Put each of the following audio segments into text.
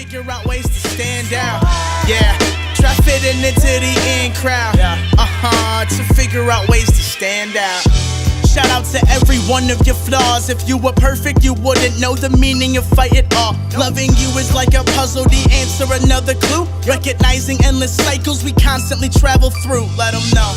figure out ways to stand out. Yeah, try fitting into the in crowd. To figure out ways to stand out. Shout out to every one of your flaws. If you were perfect, you wouldn't know the meaning of fight at all. Loving you is like a puzzle, the answer another clue. Recognizing endless cycles we constantly travel through. Let them know.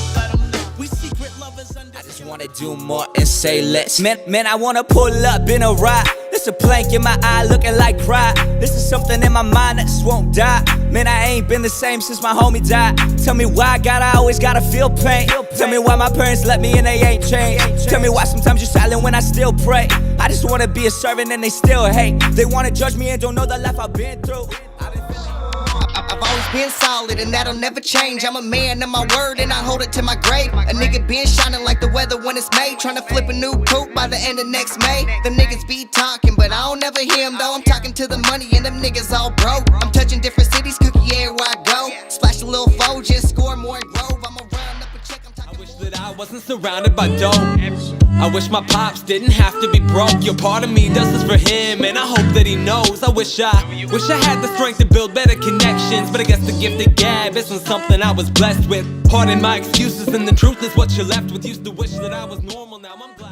We secret lovers under. I just wanna do more and say less. Man, I wanna pull up in a ride. This a plank in my eye looking like pride. This is something in my mind that just won't die. Man, I ain't been the same since my homie died. Tell me why I always gotta feel pain. Tell me why my parents let me and they ain't changed. Tell me why sometimes you're silent when I still pray. I just wanna be a servant and they still hate. They wanna judge me and don't know the life I've been through. I've always been solid and that'll never change. I'm a man of my word and I hold it to my grave. A nigga been shining like the weather when it's May. Tryna flip a new coupe by the end of next May. Them niggas be talking but I don't ever hear them though. I'm talking to the money and them niggas all broke. I'm touching different cities, cookie everywhere I go. Splash a little foe, just score more and grove. I'ma run up a check, I'm talking. I wish that I wasn't surrounded by dope. I wish my pops didn't have to be broke. Your part of me does this for him, and I hope that he knows. I wish I had the strength to build better connections, but I guess the gift of gab isn't something I was blessed with. Pardon my excuses, and the truth is what you're left with. Used to wish that I was normal, now I'm glad.